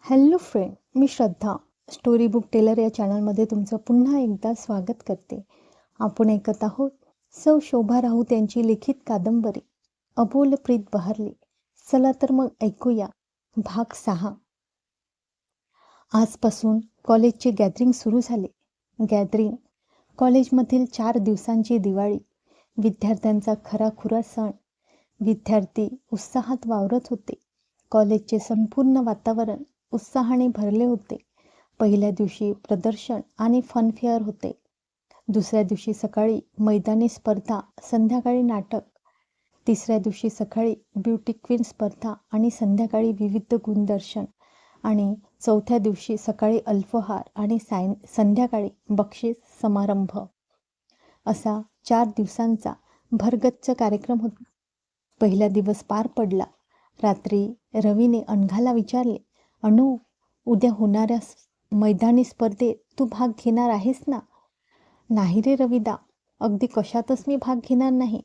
Hello friend, मी श्रद्धा. Story book teller या चॅनलमध्ये तुमचं पुन्हा एकदा स्वागत करते. आपण ऐकत आहोत सौ शोभा राऊत यांची लिखित कादंबरी अबोल प्रीत बहरली. चला तर मग ऐकूया भाग 6. आजपासून कॉलेजचे गॅदरिंग सुरू झाले. गॅदरिंग कॉलेजमधील 4 दिवसांची दिवाळी, विद्यार्थ्यांचा खराखुरा सण. विद्यार्थी उत्साहात वावरत होते. कॉलेजचे संपूर्ण वातावरण उत्साहाने भरले होते. पहिल्या दिवशी प्रदर्शन आणि फनफेअर होते. दुसऱ्या दिवशी सकाळी मैदानी स्पर्धा, संध्याकाळी नाटक. तिसऱ्या दिवशी सकाळी ब्युटी क्वीन स्पर्धा आणि संध्याकाळी विविध गुणदर्शन. आणि चौथ्या दिवशी सकाळी अल्पहार आणि संध्याकाळी बक्षीस समारंभ. असा 4 दिवसांचा भरगच्च कार्यक्रम होता. पहिला दिवस पार पडला. रात्री रवीने अनघाला विचारले, अनु, उद्या होणाऱ्या मैदानी स्पर्धेत तू भाग घेणार आहेस ना? नाही रे रविदा, अगदी कशातच मी भाग घेणार नाही.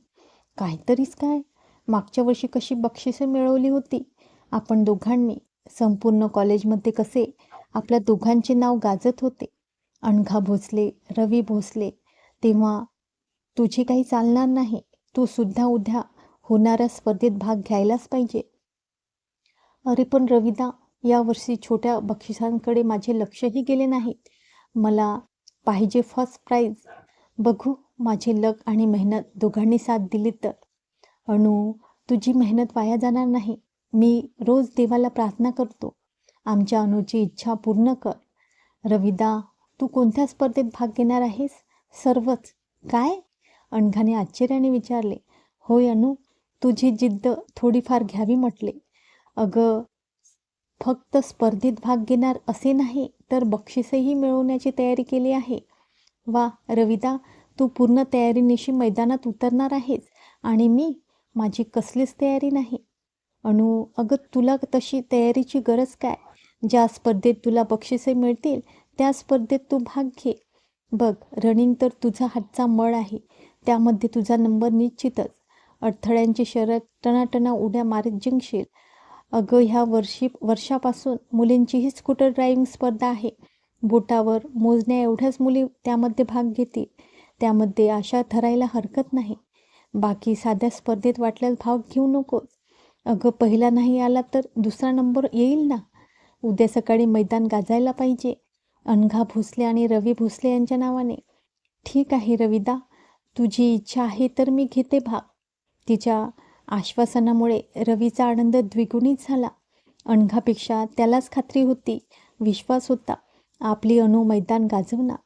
काहीतरीच काय, मागच्या वर्षी कशी बक्षिसे मिळवली होती आपण दोघांनी. संपूर्ण कॉलेजमध्ये कसे आपल्या दोघांचे नाव गाजत होते. अनघा भोसले, रवी भोसले. तेव्हा तुझे काही चालणार नाही. तू सुद्धा उद्या होणाऱ्या स्पर्धेत भाग घ्यायलाच पाहिजे. अरे पण रविदा, यावर्षी छोट्या बक्षिसांकडे माझे लक्षही गेले नाही. मला पाहिजे फर्स्ट प्राइज. बघू, माझे लक आणि मेहनत दोघांनी साथ दिली तर. अनु, तुझी मेहनत वाया जाणार नाही. मी रोज देवाला प्रार्थना करतो, आमच्या अनुची इच्छा पूर्ण कर. रविदा, तू कोणत्या स्पर्धेत भाग घेणार आहेस? सर्वच. काय? अनघाने आश्चर्याने विचारले. होय अनु, तुझी जिद्द थोडीफार घ्यावी म्हटले. अगं, फक्त स्पर्धेत भाग घेणार असे नाही, तर बक्षीसही मिळवण्याची तयारी केली आहे. वा रविदा, तू पूर्ण तयारीनिशी मैदानात उतरणार आहेस आणि माझी कसलीच तयारी नाही. अनु, अगं तुला तशी तयारीची गरज काय? ज्या स्पर्धेत तुला बक्षिसे मिळतील त्या स्पर्धेत तू भाग घे. बघ, रनिंग तर तुझा हातचा मळ आहे. त्यामध्ये तुझा नंबर निश्चितच. अडथळ्यांची शर्यत टनाटना उड्या मारीत जिंकशील. अगं, ह्या वर्षापासून मुलींचीही स्कूटर ड्रायव्हिंग स्पर्धा आहे. बोटावर मोजण्या एवढ्याच मुली त्यामध्ये भाग घेतील. त्यामध्ये आशा धरायला हरकत नाही. बाकी साध्या स्पर्धेत वाटल्यास भाग घेऊ नकोस. अगं, पहिला नाही आला तर दुसरा नंबर येईल ना. उद्या सकाळी मैदान गाजायला पाहिजे, अनघा भोसले आणि रवी भोसले यांच्या नावाने. ठीक आहे रविदा, तुझी इच्छा आहे तर मी घेते भाग. तिच्या आश्वासनामुळे रवीचा आनंद द्विगुणित झाला. अनघापेक्षा त्यालाच खात्री होती, विश्वास होता, आपली अनु मैदान गाजवणार.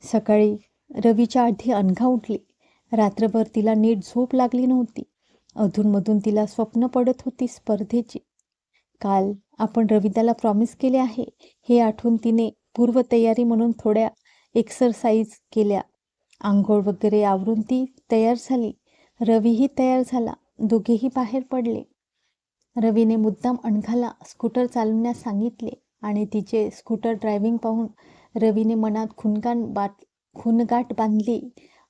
सकाळी रवीच्या आधी अनघा उठली. रात्रभर तिला नीट झोप लागली नव्हती. अधूनमधून तिला स्वप्न पडत होती स्पर्धेची. काल आपण रविदाला प्रॉमिस केले आहे हे आठवून तिने पूर्वतयारी म्हणून थोड्या एक्सरसाइज केल्या. आंघोळ वगैरे आवरून ती तयार झाली. रवीही तयार झाला. दोघेही बाहेर पडले. रवीने मुद्दाम अनघाला स्कूटर चालवण्यास सांगितले आणि तिचे स्कूटर ड्रायव्हिंग पाहून रवीने मनात खुणगाठ बांधली,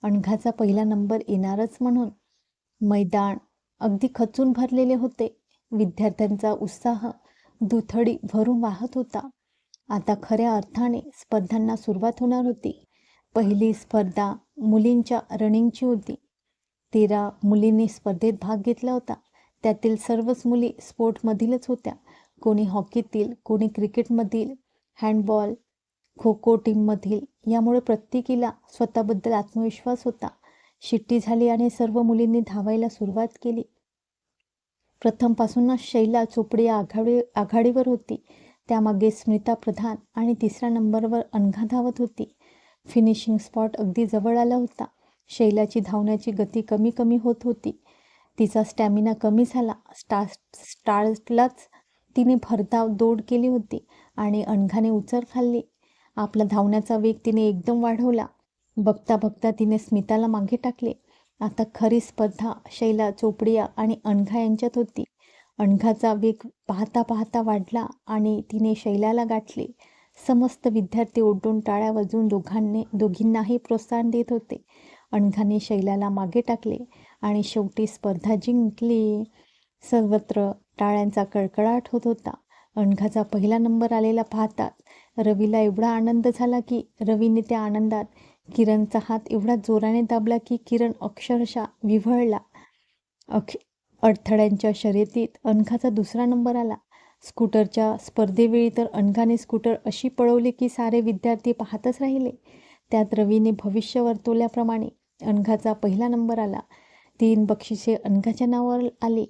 अनघाचा पहिला नंबर येणारच म्हणून. मैदान अगदी खचून भरलेले होते. विद्यार्थ्यांचा उत्साह दुथडी भरून वाहत होता. आता खऱ्या अर्थाने स्पर्धांना सुरुवात होणार होती. पहिली स्पर्धा मुलींच्या रनिंगची होती. 13 मुलींनी स्पर्धेत भाग घेतला होता. त्यातील सर्वच मुली स्पोर्टमधीलच होत्या. कोणी हॉकीतील, कोणी क्रिकेटमधील, हँडबॉल, खो खो टीममधील. यामुळे प्रत्येकीला स्वतःबद्दल आत्मविश्वास होता. शिट्टी झाली आणि सर्व मुलींनी धावायला सुरुवात केली. प्रथमपासूनच शैला चोपडे आघाडीवर होती. त्यामागे स्मिता प्रधान आणि तिसऱ्या नंबरवर अनघा धावत होती. फिनिशिंग स्पॉट अगदी जवळ आला होता. शैलाची धावण्याची गती कमी कमी होत होती. तिचा स्टॅमिना कमी झाला. स्टार्टलाच तिने भरधाव दौड केली होती आणि अनघाने उचल खाल्ली. आपला धावण्याचा वेग तिने एकदम वाढवला. बघता बघता तिने स्मिताला मागे टाकले. आता खरी स्पर्धा शैला चोपडिया आणि अनघा यांच्यात होती. अनघाचा वेग पाहता पाहता वाढला आणि तिने शैलाला गाठले. समस्त विद्यार्थी ओरडून टाळ्या वाजवून दोघींनाही प्रोत्साहन देत होते. अनघाने शैलाला मागे टाकले आणि शेवटी स्पर्धा जिंकली. सर्वत्र टाळ्यांचा कडकडाट होत होता. अनघाचा पहिला नंबर आलेला पाहताच रवीला एवढा आनंद झाला की रवीने त्या आनंदात किरणचा हात एवढा जोराने दाबला की किरण अक्षरशः विव्हळला. अडथळ्यांच्या शर्यतीत अनघाचा दुसरा नंबर आला. स्कूटरच्या स्पर्धेवेळी तर अनघाने स्कूटर अशी पळवली की सारे विद्यार्थी पाहतच राहिले. त्यात रवीने भविष्य वर्तवल्याप्रमाणे अनघाचा पहिला नंबर आला. 3 बक्षिसे अनघाच्या नावावर आली.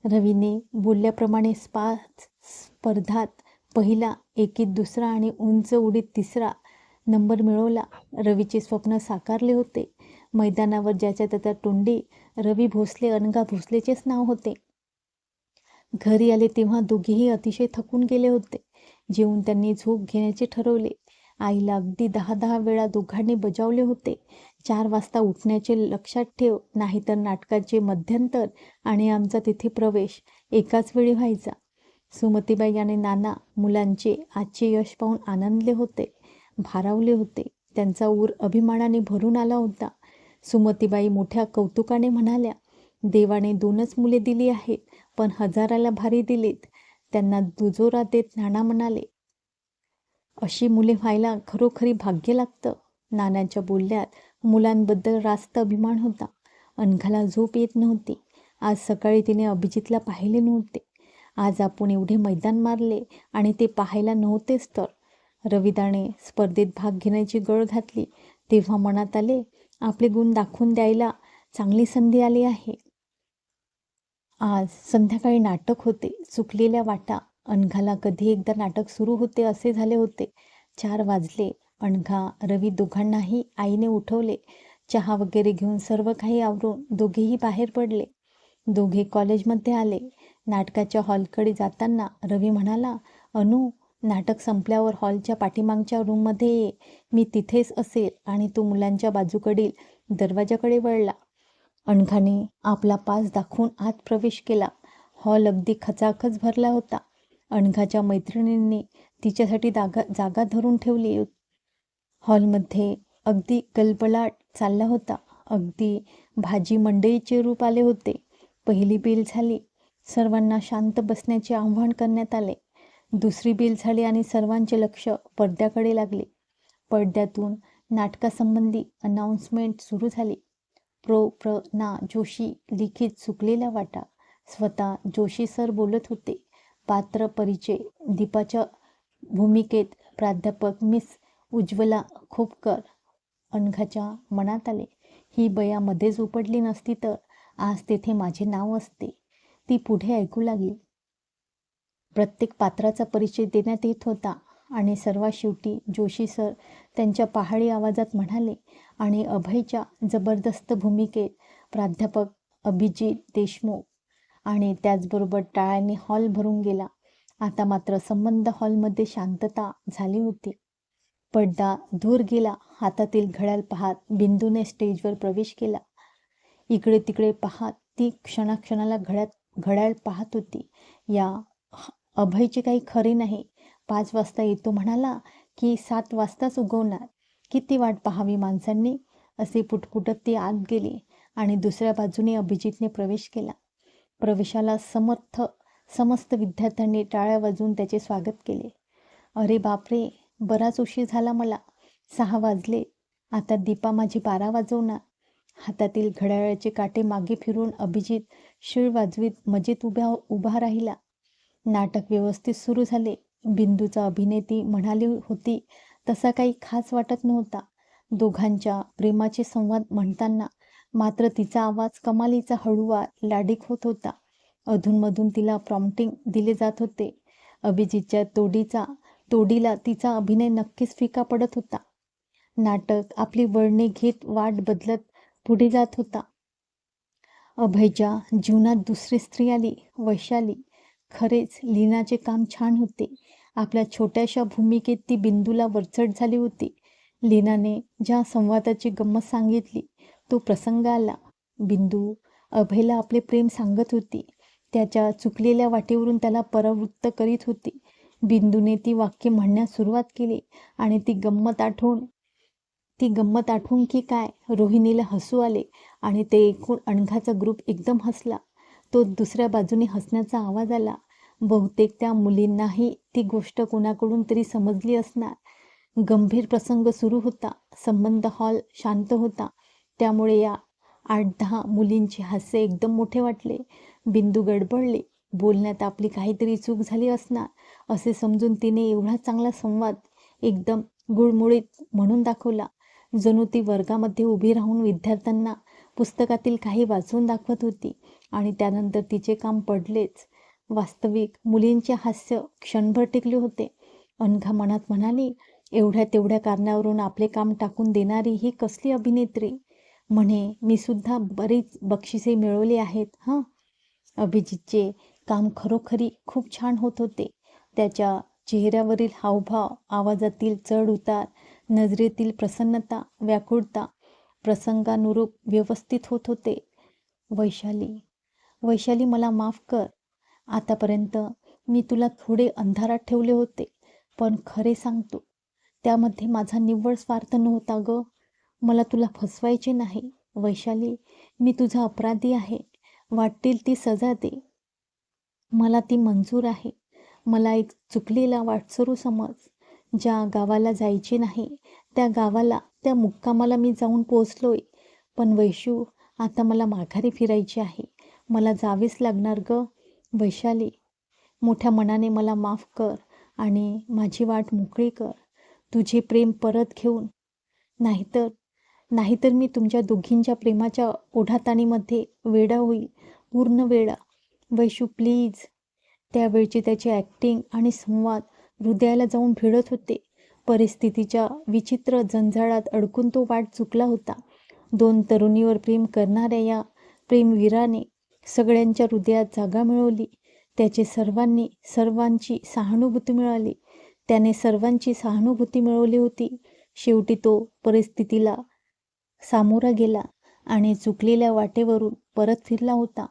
रवीने बोलल्याप्रमाणे स्पर्धात पहिला, एकीत दुसरा आणि उंच उडीत तिसरा नंबर मिळवला. रवीचे स्वप्न साकारले होते. मैदानावर ज्याच्या त्याच्या तोंडी रवी भोसले अनघा भोसलेचेच नाव होते. घरी आले तेव्हा दोघेही अतिशय थकून गेले होते. जेवून त्यांनी झोप घेण्याचे ठरवले. आईला अगदी 10-10 वेळा दोघांनी बजावले होते. 4 वाजता उठण्याचे लक्षात ठेव, नाहीतर नाटकाचे मध्यंतर आणि आमचा तिथे प्रवेश एकाच वेळी व्हायचा. सुमतीबाई आणि नाना मुलांचे आजचे यश पाहून आनंदले होते, भारावले होते. त्यांचा ऊर अभिमानाने भरून आला होता. सुमतीबाई मोठ्या कौतुकाने म्हणाल्या, देवाने 2च मुले दिली आहेत, पण 1000ला भारी दिलीत. त्यांना दुजोरा देत नाना म्हणाले, अशी मुले व्हायला खरोखरी भाग्य लागतं. नानांच्या बोलण्यात मुलांबद्दल रास्त अभिमान होता. अनघाला झोप येत नव्हती. आज सकाळी तिने अभिजितला पाहिले नव्हते. आज आपण एवढे मैदान मारले आणि ते पाहायला नव्हतेच तर. रविदाने स्पर्धेत भाग घेण्याची गळ घातली तेव्हा मनात आले, आपले गुण दाखवून द्यायला चांगली संधी आली आहे. आज संध्याकाळी नाटक होते. चुकलेल्या वाटा. अनघाला कधी एकदा नाटक सुरू होते असे झाले होते. 4 वाजले. अनघा, रवी दोघांनाही आईने उठवले. चहा वगैरे घेऊन सर्व काही आवरून दोघेही बाहेर पडले. दोघे कॉलेजमध्ये आले. नाटकाच्या हॉलकडे जाताना रवी म्हणाला, अनु, नाटक संपल्यावर हॉलच्या पाठीमागच्या रूममध्ये ये. मी तिथेच असेल. आणि तो मुलांच्या बाजूकडील दरवाजाकडे वळला. अनघाने आपला पास दाखवून आत प्रवेश केला. हॉल अगदी खचाखच भरला होता. अनघाच्या मैत्रिणींनी तिच्यासाठी जागा धरून ठेवली. हॉलमध्ये अगदी गलबलाट चालला होता. अगदी भाजी मंडईचे रूप आले होते. पहिली बेल झाली. सर्वांना शांत बसण्याचे आवाहन करण्यात आले. दुसरी बेल झाली आणि सर्वांचे लक्ष पडद्याकडे लागले. पडद्यातून नाटकासंबंधी अनाउन्समेंट सुरू झाली. प्र. ना. जोशी लिखित चुकलेल्या वाटा. स्वतः जोशी सर बोलत होते. पात्र परिचय. दीपाच्या भूमिकेत प्राध्यापक मिस उज्ज्वला खोपकर. अनघाच्या मनात आले, ही बया मध्येच उपडली नसती तर आज तेथे माझे नाव असते. ती पुढे ऐकू लागली. प्रत्येक पात्राचा परिचय देण्यात येत होता आणि सर्वात शेवटी जोशी सर त्यांच्या पहाडी आवाजात म्हणाले, आणि अभयच्या जबरदस्त भूमिकेत प्राध्यापक अभिजित देशमुख. आणि त्याचबरोबर टाळ्यांनी हॉल भरून गेला. आता मात्र संबंध हॉलमध्ये शांतता झाली होती. पडदा दूर गेला. हातातील घड्याळ पाहत बिंदूने स्टेजवर प्रवेश केला. इकडे तिकडे पाहत ती क्षणाक्षणाला घड्याळ पाहत होती. या अभयचे काही खरे नाही. 5 वाजता येतो म्हणाला की 7 वाजताच उगवणार. किती वाट पाहावी माणसांनी. असे पुटपुटत ती आत गेली आणि दुसऱ्या बाजूने अभिजितने प्रवेश केला. प्रवेशाला समस्त विद्यार्थ्यांनी टाळ्या वाजवून त्याचे स्वागत केले. अरे बापरे, बराच उशीर झाला मला. 6 वाजले. आता दीपा माझी 12 वाजवणार. हातातील घड्याळाचे काटे मागे फिरून अभिजित शिळ वाजवीत मजेत उभा राहिला. नाटक व्यवस्थित सुरू झाले. बिंदूचा अभिनय ती म्हणाली होती तसा काही खास वाटत नव्हता. दोघांच्या प्रेमाचे संवाद म्हणताना मात्र तिचा आवाज कमालीचा हळूवार, लाडिक होत होता. अधूनमधून तिला प्रॉम्प्टिंग दिले जात होते. अभिजितच्या तोडीला तिचा अभिनय नक्कीच फिका पडत होता. नाटक आपली वळणे घेत वाट बदलत पुढे जात होता. अभयच्या जीवनात दुसरी स्त्री आली, वैशाली. खरेच लीनाचे काम छान होते. आपल्या छोट्याशा भूमिकेत ती बिंदूला वरचढ झाली होती. लीनाने ज्या संवादाची गंमत सांगितली तो प्रसंग आला. बिंदू अभयला आपले प्रेम सांगत होती. त्याच्या चुकलेल्या वाटेवरून त्याला परावृत्त करीत होती. बिंदूने ती वाक्य म्हणण्यास सुरुवात केली आणि ती गंमत आठवून की काय रोहिणीला हसू आले आणि ते ऐकून अनघाचा ग्रुप एकदम हसला. तो दुसऱ्या बाजूने हसण्याचा आवाज आला. बहुतेक त्या मुलींनाही ती गोष्ट कोणाकडून तरी समजली असणार. गंभीर प्रसंग सुरू होता. संबंध हॉल शांत होता. त्यामुळे या 8-10 मुलींचे हास्य एकदम मोठे वाटले. बिंदू गडबडली. बोलण्यात आपली काहीतरी चूक झाली असणार असे समजून तिने एवढा चांगला संवाद एकदम गुळमुळीत म्हणून दाखवला, जणू ती वर्गामध्ये उभी राहून विद्यार्थ्यांना पुस्तकातील काही वाचून दाखवत होती. आणि त्यानंतर तिचे काम पडलेच. वास्तविक मुलींचे हास्य क्षणभर टिकले होते. अनघा मनात म्हणाली, एवढ्या तेवढ्या कारणावरून आपले काम टाकून देणारी ही कसली अभिनेत्री. म्हणे, मी सुद्धा बरीच बक्षिसे मिळवली आहेत हां. अभिजितचे काम खरोखरी खूप छान होत होते. त्याच्या चेहऱ्यावरील हावभाव, आवाजातील चढ उतार, नजरेतील प्रसन्नता, व्याकुळता प्रसंगानुरूप व्यवस्थित होत होते. वैशाली, मला माफ कर. आतापर्यंत मी तुला थोडे अंधारात ठेवले होते, पण खरे सांगतो, त्यामध्ये माझा निव्वळ स्वार्थ नव्हता ग. मला तुला फसवायचे नाही. वैशाली, मी तुझा अपराधी आहे. वाटेल ती सजा दे. मला ती मंजूर आहे. मला एक चुकलेला वाटसरू समज. ज्या गावाला जायचे नाही त्या गावाला, त्या मुक्कामाला मी जाऊन पोचलोय. पण वैशू, आता मला माघारी फिरायचे आहे. मला जावेच लागणार ग. वैशाली, मोठ्या मनाने मला माफ कर आणि माझी वाट मोकळी कर. तुझे प्रेम परत घेऊन. नाहीतर मी तुमच्या दोघींच्या प्रेमाच्या ओढाताणीमध्ये वेडा होईल, पूर्ण वेडा. वैशू प्लीज. त्यावेळची त्याची ॲक्टिंग आणि संवाद हृदयाला जाऊन भिडत होते. परिस्थितीच्या विचित्र जंजाळात अडकून तो वाट चुकला होता. 2 तरुणीवर प्रेम करणाऱ्या या प्रेमवीराने सगळ्यांच्या हृदयात जागा मिळवली. त्याने सर्वांची सहानुभूती मिळवली होती. शेवटी तो परिस्थितीला सामोरा गेला आणि चुकलेल्या वाटेवरून परत फिरला होता.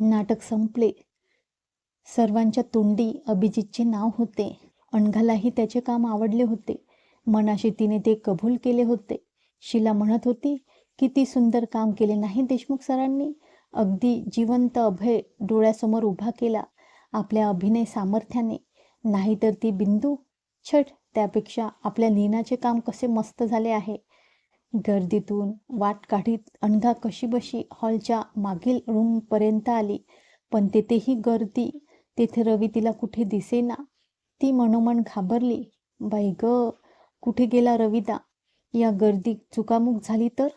नाटक संपले. सर्वांच्या तोंडी अभिजितचे नाव होते. अनघालाही त्याचे काम आवडले होते. मनाशी तिने ते कबूल केले होते. शीला म्हणत होती, किती सुंदर काम केले नाही देशमुख सरांनी. अगदी जिवंत अभय डोळ्यासमोर उभा केला आपल्या अभिनय सामर्थ्याने. नाहीतर ती बिंदू, छट, त्यापेक्षा आपल्या लीनाचे काम कसे मस्त झाले आहे. गर्दीतून वाट काढीत अनघा कशीबशी हॉलच्या मागील रूमपर्यंत आली. पण तेथेही गर्दी. तेथे रवी तिला कुठे दिसेना. ती मनोमन घाबरली. बाई ग, कुठे गेला रविदा. या गर्दीत चुकामुक झाली तर.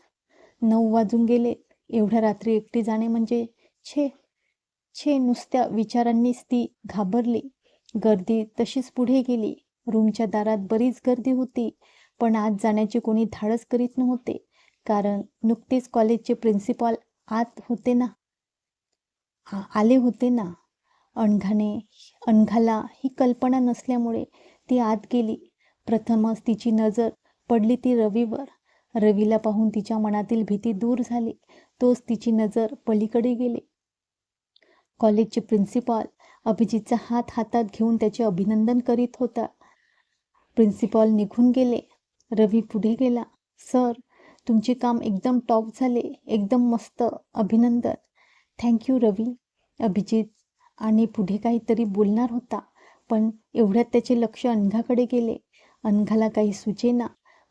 9 वाजून गेले. एवढ्या रात्री एकटी जाणे म्हणजे छे. नुसत्या विचारांनीच ती घाबरली. गर्दी तशीच पुढे गेली. रूमच्या दारात बरीच गर्दी होती, पण आत जाण्याचे कोणी धाडस करीत नव्हते. कारण नुकतेच कॉलेजचे प्रिन्सिपॉल आले होते ना. अनघाला ही कल्पना नसल्यामुळे ती आत गेली. प्रथमच तिची नजर पडली ती रवीवर. रवीला पाहून तिच्या मनातील भीती दूर झाली. तोच तिची नजर पलीकडे गेले. कॉलेजचे प्रिन्सिपॉल अभिजितचा हात हातात घेऊन त्याचे अभिनंदन करीत होता. प्रिन्सिपॉल निघून गेले. रवी पुढे गेला. सर, तुमचे काम एकदम टॉप झाले. एकदम मस्त. अभिनंदन. थँक्यू रवी. अभिजित आणि पुढे काहीतरी बोलणार होता, पण एवढ्यात त्याचे लक्ष अनघाकडे गेले. अनघाला काही सुचेना.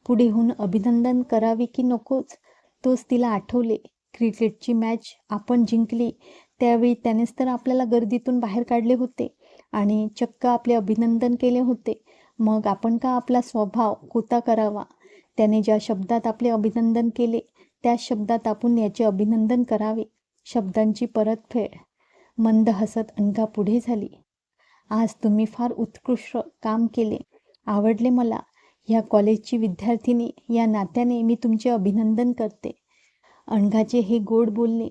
पुढे होऊन अभिनंदन करावे की नकोच. तोच तिला आठवले. क्रिकेटची मॅच आपण जिंकली त्यावेळी त्यानेच तर आपल्याला गर्दीतून बाहेर काढले होते आणि चक्क आपले अभिनंदन केले होते. मग आपण का आपला स्वभाव कोता करावा. त्याने ज्या शब्दात आपले अभिनंदन केले त्याच शब्दात आपण याचे अभिनंदन करावे. शब्दांची परतफेड. मंद हसत अनघा पुढे झाली. आज तुम्ही फार उत्कृष्ट काम केले. आवडले मला. ह्या कॉलेजची विद्यार्थिनी या नात्याने मी तुमचे अभिनंदन करते. अनघाचे हे गोड बोलणे,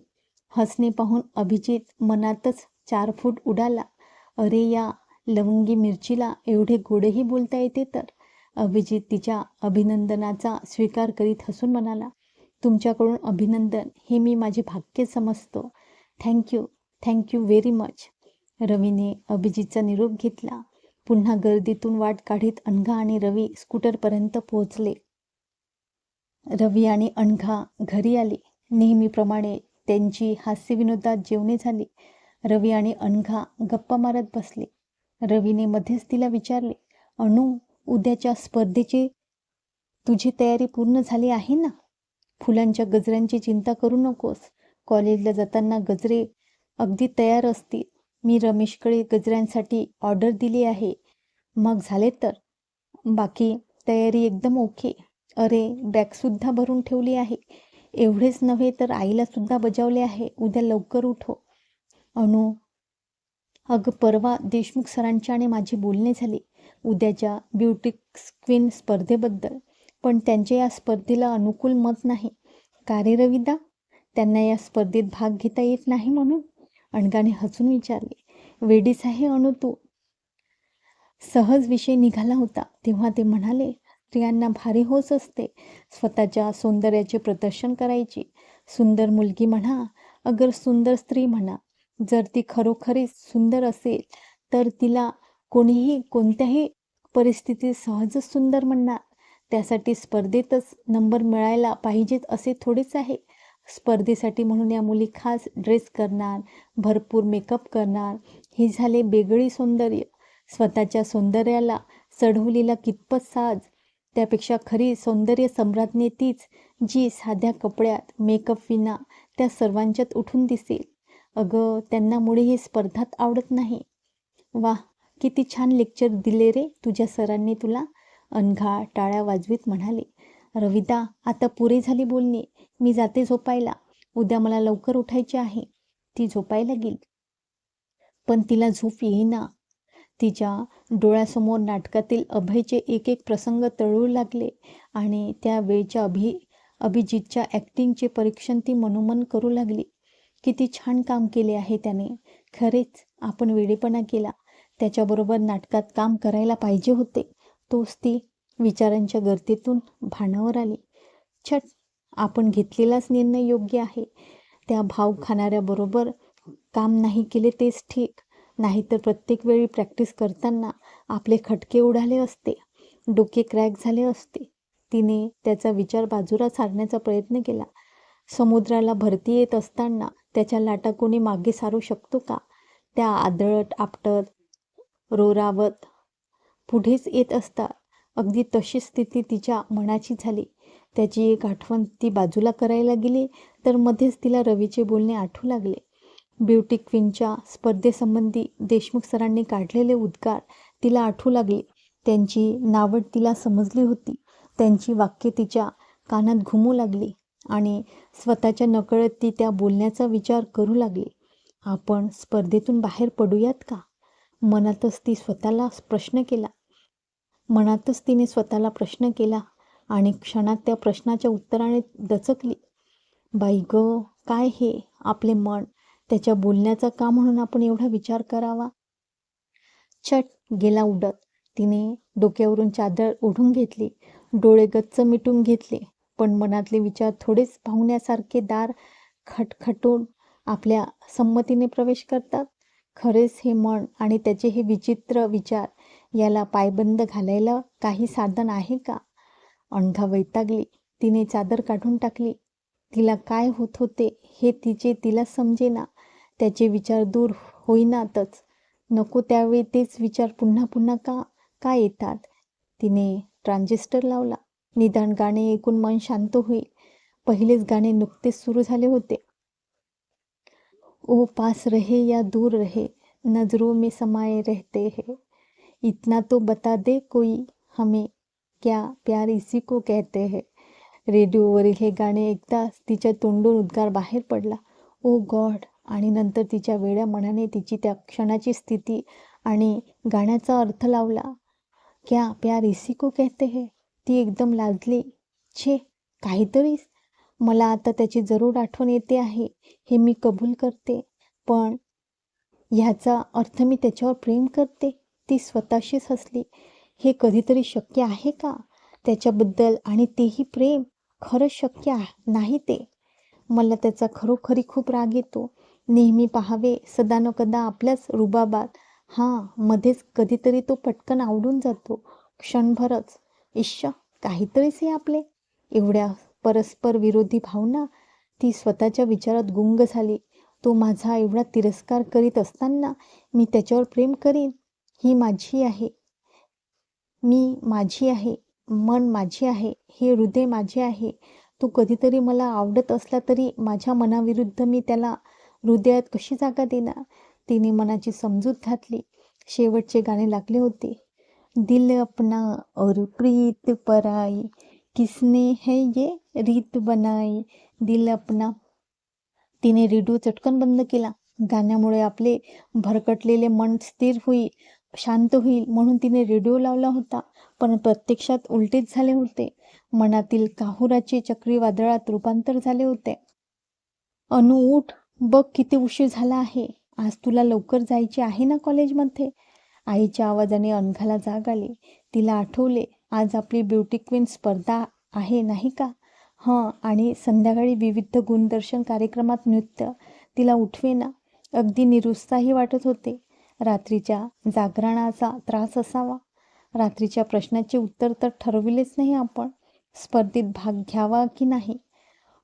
हसणे पाहून अभिजित मनातच 4 फूट उडाला. अरे, या लवंगी मिरचीला एवढे गोडही बोलता येते तर. अभिजित तिच्या अभिनंदनाचा स्वीकार करीत हसून म्हणाला, तुमच्याकडून अभिनंदन हे मी माझे भाग्य समजतो. Thank you very much. रवीने अभिजितचा निरोप घेतला. पुन्हा गर्दीतून वाट काढीत अनघा आणि रवी स्कूटरपर्यंत पोहोचले. रवी आणि अनघा घरी आली. नेहमीप्रमाणे त्यांची हास्यविनोदात जेवणे झाली. रवी आणि अनघा गप्पा मारत बसले. रवीने मध्येच तिला विचारले, अनु, उद्याच्या स्पर्धेची तुझी तयारी पूर्ण झाली आहे ना? फुलांच्या गजऱ्यांची चिंता करू नकोस. कॉलेजला जाताना गजरे अगदी तयार असतील. मी रमेशकडे गजऱ्यांसाठी ऑर्डर दिली आहे. मग झाले तर. बाकी तयारी एकदम ओके. अरे, बॅगसुद्धा भरून ठेवली आहे. एवढेच नव्हे तर आईला सुद्धा बजावले आहे, उद्या लवकर उठो. अनु, अगं परवा देशमुख सरांचे आणि माझे बोलणे झाले उद्याच्या ब्युटी क्वीन स्पर्धेबद्दल. पण त्यांचे या स्पर्धेला अनुकूल मत नाही. का रे रविदा? त्यांना या स्पर्धेत भाग घेता येत नाही म्हणून? अणगाने हसून विचारले. वेडीच आहे अनु तू. सहज विषय निघाला होता तेव्हा ते म्हणाले, स्त्रियांना भारी हौस असते स्वतःच्या सौंदर्याचे प्रदर्शन करायची. सुंदर मुलगी म्हणा, अगर सुंदर स्त्री म्हणा, जर ती खरोखरीच सुंदर असेल तर तिला कोणीही कोणत्याही परिस्थितीत सहजच सुंदर म्हणणार. त्यासाठी स्पर्धेतच नंबर मिळायला पाहिजेत असे थोडेच आहे. स्पर्धेसाठी म्हणून या मुली खास ड्रेस करणार, भरपूर मेकअप करणार. हे झाले वेगळी सौंदर्य. स्वतःच्या सौंदर्याला चढवलेला कितपत साज. त्यापेक्षा खरी सौंदर्य सम्राज्ञी तीच, जी साध्या कपड्यात मेकअप विना त्या सर्वांच्यात उठून दिसेल. अगं, त्यांना मुळे ही स्पर्धात आवडत नाही. वाह, किती छान लेक्चर दिले रे तुझ्या सरांनी तुला. अनघा टाळ्या वाजवीत म्हणाले. रविदा, आता पुरे झाली बोलणी. मी जाते झोपायला. उद्या मला लवकर उठायचे आहे. ती झोपायला गेली. पण तिला झोप येईना. तिच्या डोळ्यासमोर नाटकातील अभयचे एक एक प्रसंग तळू लागले आणि त्या वेळच्या अभिजितच्या ॲक्टिंगचे परीक्षण ती मनोमन करू लागली. किती छान काम केले आहे त्याने. खरेच आपण वेडेपणा केला. त्याच्याबरोबर नाटकात काम करायला पाहिजे होते. तोच ती विचारांच्या गर्दीतून भानावर आली. छट, आपण घेतलेलाच निर्णय योग्य आहे. त्या भाव खाणाऱ्याबरोबर काम नाही केले तेच ठीक. नाहीतर प्रत्येक वेळी प्रॅक्टिस करताना आपले खटके उडाले असते, डोके क्रॅक झाले असते. तिने त्याचा विचार बाजूला सारण्याचा प्रयत्न केला. समुद्राला भरती येत असताना त्याच्या लाटा कोणी मागे सारू शकतो का? त्या आदळत आपटत रोरावत पुढेच येत असतात. अगदी तशी स्थिती तिच्या मनाची झाली. त्याची एक आठवण ती बाजूला करायला गेली तर मध्येच तिला रवीचे बोलणे आठवू लागले. ब्युटी क्वीनच्या स्पर्धेसंबंधी देशमुख सरांनी काढलेले उद्गार तिला आठवू लागले. त्यांची नावड तिला समजली होती. त्यांची वाक्ये तिच्या कानात घुमू लागली आणि स्वतःच्या नकळत ती त्या बोलण्याचा विचार करू लागली. आपण स्पर्धेतून बाहेर पडूयात का? मनातच तिने स्वतःला प्रश्न केला आणि क्षणात त्या प्रश्नाच्या उत्तराने दचकली. बाई गं, काय हे आपले मन. त्याच्या बोलण्याचा का म्हणून आपण एवढा विचार करावा? छट, गेला उडत. तिने डोक्यावरून चादर ओढून घेतली, डोळे गच्च मिटून घेतले. पण मनातले विचार थोडेच पाहुण्यासारखे दार खटखटून आपल्या संमतीने प्रवेश करतात. खरेच हे मन आणि त्याचे हे विचित्र विचार, याला पायबंद घालायला काही साधन आहे का? अणघा वैतागली. तिने चादर काढून टाकली. तिला काय होत होते हे तिला समजेना. त्याचे विचार दूर होईनातच. नको त्यावेळी तेच विचार पुन्हा पुन्हा का येतात? तिने ट्रान्झिस्टर लावला. निदान गाणे ऐकून मन शांत होईल. पहिलेच गाणे नुकतेच सुरू झाले होते. ओ पास रहे या दूर रहे, नजरों में समाये रहते हैं, इतना तो बता दे कोई हमें, क्या प्यार इसी को कहते हैं. रेडिओवरील हे गाणे ऐकताच तिच्या तोंडून उद्गार बाहेर पडला. ओ गॉड. आणि नंतर तिच्या वेड्या मनाने तिची त्या क्षणाची स्थिती आणि गाण्याचा अर्थ लावला. क्या प्यार इसी को कहते हैं. ती एकदम लाजली. छे, काहीतरीच. मला आता त्याची जरूर आठवण येते आहे, हे मी कबूल करते. पण ह्याचा अर्थ मी त्याच्यावर प्रेम करते. ती स्वतःशीच हसली. हे कधीतरी शक्य आहे का? त्याच्याबद्दल आणि तेही प्रेम. खरंच शक्य नाही ते. मला त्याचा खरोखरी खूप राग येतो. नेहमी पाहावे सदा न कदा आपल्याच रुबाबात. मध्येच कधीतरी तो पटकन आवडून जातो, क्षणभरच. इश्श, काहीतरीच हे आपले. एवढ्या परस्पर विरोधी भावना. ती स्वतःच्या विचारात गुंग झाली. तो माझा एवढा तिरस्कार करीत असताना मी त्याच्यावर प्रेम करीन? ही माझी आहे. मी माझी आहे. मन माझे आहे. हे हृदय माझे आहे. तो कधीतरी मला आवडत असला तरी माझ्या मनाविरुद्ध मी त्याला हृदयात कशी जागा देणार? तिने मनाची समजूत घातली. शेवटचे गाणे लागले होते. दिल अपना और प्रीत पराई, किसने है ये रीत बनाई. दिल अपना. तिने रेडिओ चटकन बंद केला. गाण्यामुळे आपले भरकटलेले मन स्थिर होईल, शांत होईल म्हणून तिने रेडिओ लावला होता. पण प्रत्यक्षात उलटेच झाले होते. मनातील काहुराचे चक्रीवादळात रूपांतर झाले होते. अनु उठ, बघ किती उशीर झाला आहे. आज तुला लवकर जायचे आहे ना कॉलेजमध्ये? आईच्या आवाजाने अनघाला जाग आली. तिला आठवले, आज आपली ब्युटी क्वीन स्पर्धा आहे नाही का? हं, आणि संध्याकाळी विविध गुणदर्शन कार्यक्रमात नृत्य. तिला उठवेना. अगदी निरुत्साही वाटत होते. रात्रीच्या जागरणाचा त्रास असावा. रात्रीच्या प्रश्नाचे उत्तर तर ठरविलेच नाही आपण. स्पर्धेत भाग घ्यावा की नाही?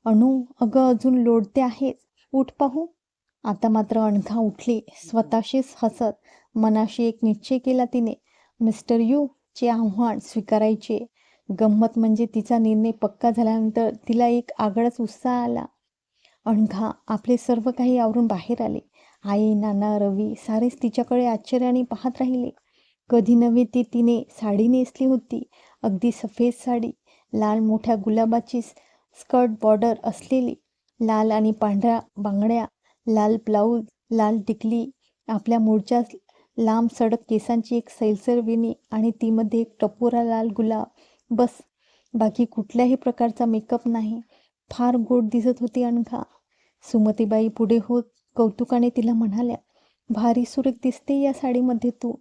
अनु, अगं अजून लोळते आहेस. उठ पाहू. आता मात्र अनघा उठली. स्वतःशीच हसत मनाशी एक निश्चय केला तिने. मिस्टर यू चे आव्हान स्वीकारायचे. गंमत म्हणजे तिचा निर्णय पक्का झाल्यानंतर तिला एक आगळाच उत्साह आला. अनघा आपले सर्व काही आवरून बाहेर आले. आई, नाना, रवी सारेच तिच्याकडे आश्चर्याने पाहत राहिले. कधी नव्हे ती तिने साडी नेसली होती. अगदी सफेद साडी, लाल मोठ्या गुलाबाची स्कर्ट बॉर्डर असलेली, लाल आणि पांढऱ्या बांगड्या, लाल ब्लाऊज, लाल टिकली, आपल्या मूळच्या लांब सडक केसांची एक सैलसर वेणी आणि तीमध्ये एक टपोरा लाल गुलाब. बस, बाकी कुठल्याही प्रकारचा मेकअप नाही. फार गोड दिसत होती अनघा. सुमतीबाई पुढे होत कौतुकाने तिला म्हणाल्या, भारी सुरेख दिसते या साडीमध्ये तू.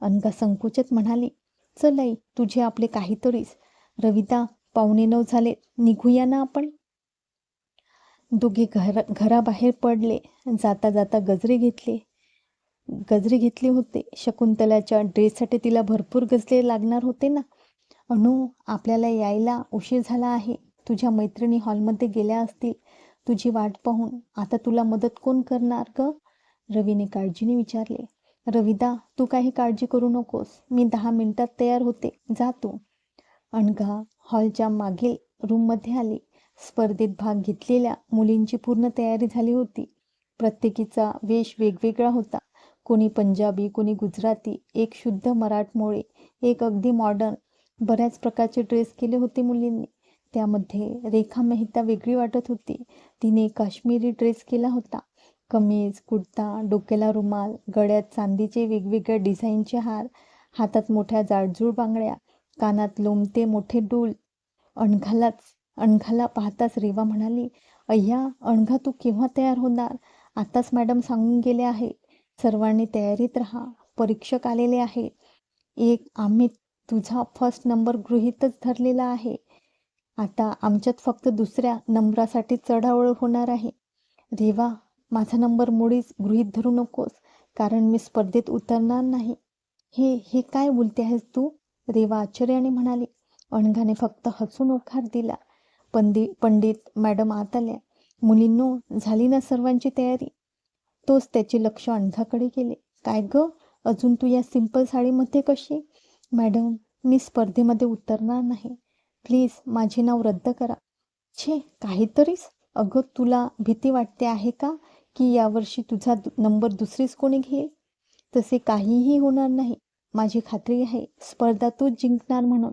अनघा संकोचत म्हणाली, चल आई, तुझे आपले काहीतरीच. रविता, 8:45 झाले, निघूया ना आपण? दोघे घराबाहेर पडले. जाता जाता गजरे घेतले होते. शकुंतलाच्या ड्रेससाठी तिला भरपूर गजरे लागणार होते ना. अनु, आपल्याला यायला उशीर झाला आहे. तुझ्या मैत्रिणी हॉलमध्ये गेल्या असतील तुझी वाट पाहून. आता तुला मदत कोण करणार ग? रवीने काळजीने विचारले. रविदा, तू काही काळजी करू नकोस. मी 10 मिनिटात तयार होते. जा तू. अनघा हॉलच्या मागील रूममध्ये आली. स्पर्धेत भाग घेतलेल्या मुलींची पूर्ण तयारी झाली होती. प्रत्येकीचा वेश वेगवेगळा होता. कोणी पंजाबी, कोणी गुजराती, एक शुद्ध मराठमोळे, एक अगदी मॉडर्न. बऱ्याच प्रकारचे ड्रेस केले होते मुलींनी. त्यामध्ये रेखा मेहता वेगळी वाटत होती. तिने काश्मीरी ड्रेस केला होता. कमीज, कुर्ता, डोक्याला रुमाल, गळ्यात चांदीचे वेगवेगळ्या डिझाईनचे हार, हातात मोठ्या जाडजूड बांगड्या, कानात लोंबते मोठे डूल. अनघाला पाहताच रेवा म्हणाली, अय्या अनघा, तू केव्हा तयार होणार? आताच मॅडम सांगून गेले आहे, सर्वांनी तयारीत राहा, परीक्षक आलेले आहे. आम्ही तुझा फर्स्ट नंबर गृहीतच धरलेला आहे. आता आमच्यात फक्त दुसऱ्या नंबरासाठी चढाओढ होणार आहे. रेवा, माझा नंबर मुळीच गृहीत धरू नकोस, कारण मी स्पर्धेत उतरणार नाही. हे काय बोलते आहेस तू? रेवा आश्चर्याने म्हणाली. अनघाने फक्त हसून होकार दिला. पंडित मॅडम आत आल्या. मुलींनो, झाली ना सर्वांची तयारी? तोच त्याचे लक्ष अनघाकडे गेले. काय ग, अजून तू या सिंपल साडीमध्ये कशी? मॅडम, मी स्पर्धेमध्ये उतरणार नाही. प्लीज माझे नाव रद्द करा. छे, काहीतरीच. अगं, तुला भीती वाटते आहे का की यावर्षी तुझा नंबर दुसरीच कोणी घेईल? तसे काहीही होणार नाही. माझी खात्री आहे स्पर्धा तूच जिंकणार म्हणून.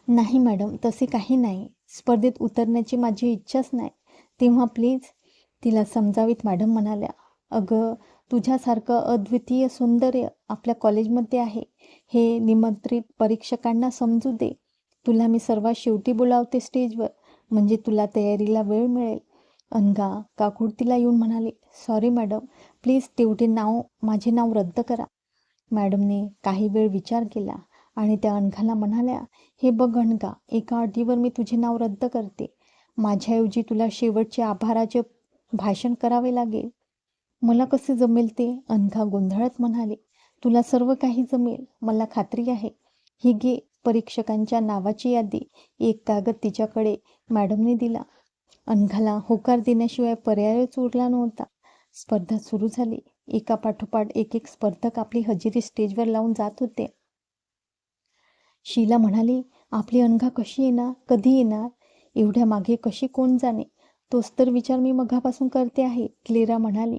नाही मॅडम, तसे काही नाही. स्पर्धेत उतरण्याची माझी इच्छाच नाही. तेव्हा प्लीज. तिला समजावीत मॅडम म्हणाल्या, अगं, तुझ्यासारखं अद्वितीय सौंदर्य आपल्या कॉलेजमध्ये आहे हे निमंत्रित परीक्षकांना समजू दे. तुला मी सर्वात शेवटी बोलावते स्टेजवर, म्हणजे तुला तयारीला वेळ मिळेल. अनघा काकुळतीला येऊन म्हणाली, सॉरी मॅडम, प्लीज तेवढे माझे नाव रद्द करा. मॅडमने काही वेळ विचार केला आणि त्या अनघाला म्हणाल्या, हे बघ अनघा, एका अटीवर मी तुझे नाव रद्द करते. माझ्याऐवजी तुला शेवटचे आभाराचे भाषण करावे लागेल. मला कसे जमेल ते? अनघा गोंधळत म्हणाली. तुला सर्व काही जमेल, मला खात्री आहे. ही घे परीक्षकांच्या नावाची यादी. एक कागद तिच्याकडे मॅडमने दिला. अनघाला होकार देण्याशिवाय पर्यायच उरला नव्हता. स्पर्धा सुरू झाली. एका पाठोपाठ एक स्पर्धक आपली हजेरी स्टेजवर लावून जात होते. शीला म्हणाली, आपली अनघा कशी येणार, कधी येणार, एवढ्या मागे कशी कोण जाणे, तोच तर विचार मी मघापासून करते आहे, क्लेरा म्हणाली.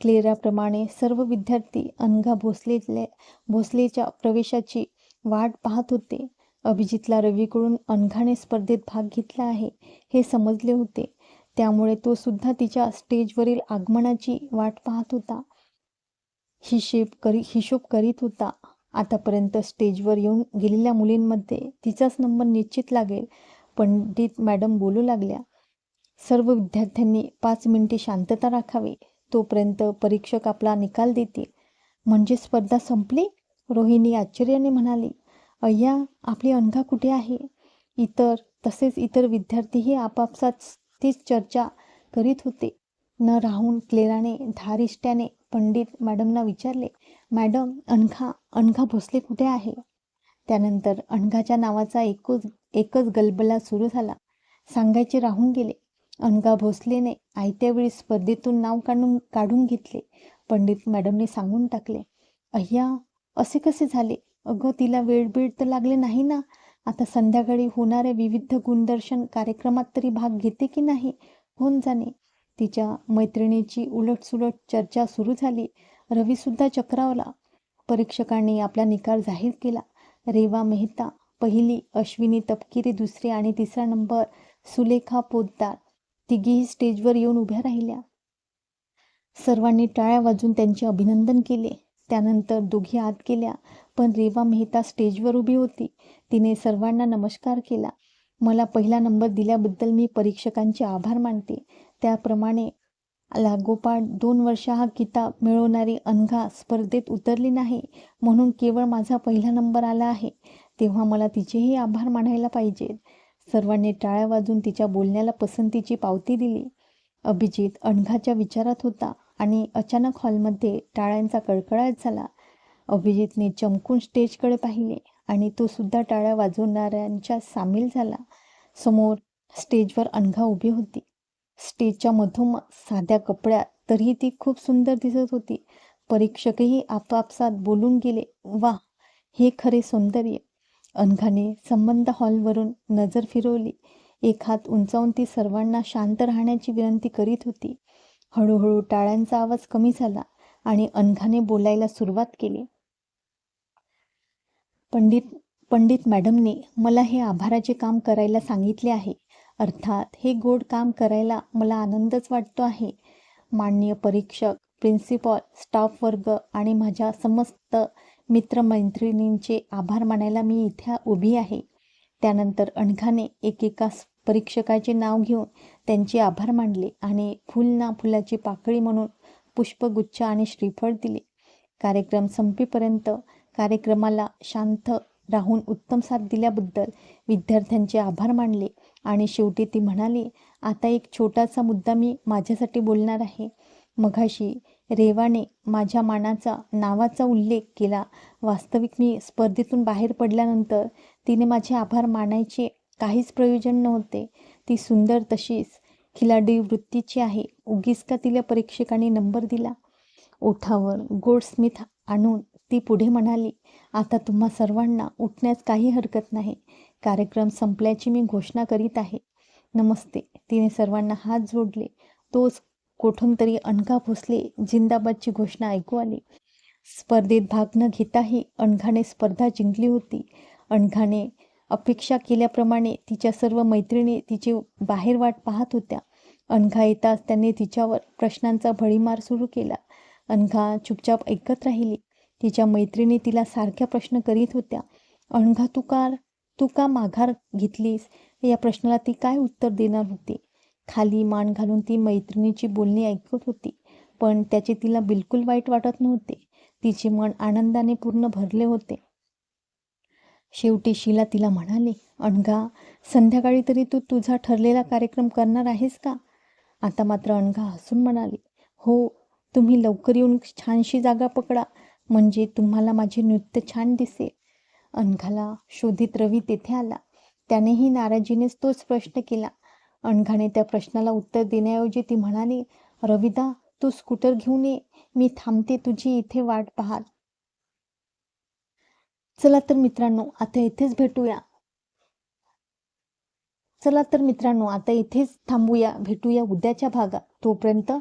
क्लेराप्रमाणे सर्व विद्यार्थी अनघा भोसलेच्या प्रवेशाची वाट पाहत होते. अभिजितला रवीकडून अनघाने स्पर्धेत भाग घेतला आहे हे समजले होते. त्यामुळे तो सुद्धा तिच्या स्टेजवरील आगमनाची वाट पाहत होता. हिशोब करीत होता. आतापर्यंत स्टेजवर येऊन गेलेल्या मुलींमध्ये तिचाच नंबर निश्चित लागेल. पंडित मॅडम बोलू लागल्या, सर्व विद्यार्थ्यांनी 5 मिनिटे शांतता राखावी, तोपर्यंत परीक्षक आपला निकाल देतील. म्हणजे स्पर्धा संपली? रोहिणी आश्चर्याने म्हणाली. अय्या, आपली अनघा कुठे आहे? तसेच इतर विद्यार्थीही आपापसात तीच चर्चा करीत होते. न राहून क्लेराने धारिष्ट्याने पंडित मॅडमना विचारले, मॅडम, अनघा भोसले कुठे आहे? त्यानंतर अनघाच्या नावाचा एकच गलबला सुरू झाला. सांगायचे राहून गेले. अनघा भोसलेने आयत्या वेळी स्पर्धेतून नाव काढून घेतले. पंडित मॅडमने सांगून टाकले. अय्या, असे कसे झाले? अगं, तिला वेळ तर लागले नाही ना? आता संध्याकाळी होणाऱ्या विविध गुणदर्शन कार्यक्रमात तरी भाग घेते की नाही, कोण जाणे. तिच्या मैत्रिणीची उलटसुलट चर्चा सुरू झाली. रवीसुद्धा चक्रावला. परीक्षकांनी आपला निकाल जाहीर केला. रेवा मेहता पहिली, अश्विनी तपकिरी दुसरी आणि तिसरा नंबर सुलेखा पोद्दार तिघीही स्टेजवर येऊन उभ्या राहिल्या. सर्वांनी टाळ्या वाजून त्यांचे अभिनंदन केले. त्यानंतर दोघी आत गेल्या, पण रेवा मेहता स्टेजवर उभी होती. तिने सर्वांना नमस्कार केला. मला पहिला नंबर दिल्याबद्दल मी परीक्षकांचे आभार मानते. त्याप्रमाणे लागोपाठ 2 वर्ष हा किताब मिळवणारी अनघा स्पर्धेत उतरली नाही, म्हणून केवळ माझा पहिला नंबर आला आहे. तेव्हा मला तिचेही आभार मानायला पाहिजेत. सर्वांनी टाळ्या वाजून तिच्या बोलण्याला पसंतीची पावती दिली. अभिजित अनघाच्या विचारात होता आणि अचानक हॉलमध्ये टाळ्यांचा कडकडाट झाला. अभिजितने चमकून स्टेजकडे पाहिले आणि तो सुद्धा टाळ्या वाजवणाऱ्यांच्या सामील झाला. समोर स्टेजवर अनघा उभी होती. स्टेजच्या मधोमध साध्या कपड्यात, तरीही ती खूप सुंदर दिसत होती. परीक्षकही आपापसात बोलून गेले, वाह, हे खरे सौंदर्य. अनघाने संबंध हॉलवरून नजर फिरवली. एक हात उंचावून ती सर्वांना शांत राहण्याची विनंती करीत होती. हळूहळू टाळ्यांचा आवाज कमी झाला आणि अनघाने बोलायला सुरुवात केली. पंडित मॅडमने मला हे आभाराचे काम करायला सांगितले आहे. अर्थात हे गोड काम करायला मला आनंदच वाटतो आहे. माननीय परीक्षक, प्रिन्सिपॉल, स्टाफ वर्ग आणि माझ्या समस्त मित्रमैत्रिणींचे आभार मानायला मी इथे उभी आहे. त्यानंतर अनघाने एकेका परीक्षकाचे नाव घेऊन त्यांचे आभार मानले आणि फुलाची पाकळी म्हणून पुष्पगुच्छ आणि श्रीफळ दिले. कार्यक्रम संपेपर्यंत कार्यक्रमाला शांत राहून उत्तम साथ दिल्याबद्दल विद्यार्थ्यांचे आभार मानले आणि शेवटी ती म्हणाली, आता एक छोटासा मुद्दा मी माझ्यासाठी बोलणार आहे. मघाशी रेवाने माझ्या नावाचा उल्लेख केला. वास्तविक मी स्पर्धेतून बाहेर पडल्यानंतर तिने माझे आभार मानायचे काहीच प्रयोजन नव्हते. ती सुंदर, तशीच खिलाडी वृत्तीची आहे. उगीच का तिला परीक्षकांनी नंबर दिला? ओठावर गोल्डस्मिथ आणून ती पुढे म्हणाली, आता तुम्हा सर्वांना उठण्यास काही हरकत नाही. कार्यक्रम संपल्याची मी घोषणा करीत आहे. नमस्ते. तिने सर्वांना हात जोडले. तोच कोठून तरी अनघा भोसले जिंदाबादची घोषणा ऐकू आली. स्पर्धेत भाग न घेताही अनघाने स्पर्धा जिंकली होती. अनघाने अपेक्षा केल्याप्रमाणे तिच्या सर्व मैत्रिणी तिची बाहेर वाट पाहत होत्या. अनघा येताच त्यांनी तिच्यावर प्रश्नांचा भडीमार सुरू केला. अनघा चुपचाप ऐकत राहिली. तिच्या मैत्रिणी तिला सारख्या प्रश्न करीत होत्या. अनघा, तू का माघार घेतलीस? या प्रश्नाला ती काय उत्तर देणार होती? खाली मान घालून ती मैत्रिणीची बोलणी ऐकत होती, पण त्याचे तिला बिलकुल वाईट वाटत नव्हते. तिचे मन आनंदाने पूर्ण भरले होते. शेवटी शीला तिला म्हणाली, अनघा, संध्याकाळी तरी तू तुझा ठरलेला कार्यक्रम करणार आहेस का? आता मात्र अनघा हसून म्हणाली, हो, तुम्ही लवकर येऊन छानशी जागा पकडा, म्हणजे तुम्हाला माझे नृत्य छान दिसेल. अनघाला शोधित रवी तेथे आला. त्यानेही नाराजीनेच तोच प्रश्न केला. अनघाने त्या प्रश्नाला उत्तर देण्याऐवजी ती म्हणाली, रविदा, तू स्कूटर घेऊन ये, मी थांबते तुझी इथे वाट पाहत. चला तर मित्रांनो, आता इथेच भेटूया. चला तर मित्रांनो, आता इथेच थांबूया. भेटूया उद्याच्या भागात. तोपर्यंत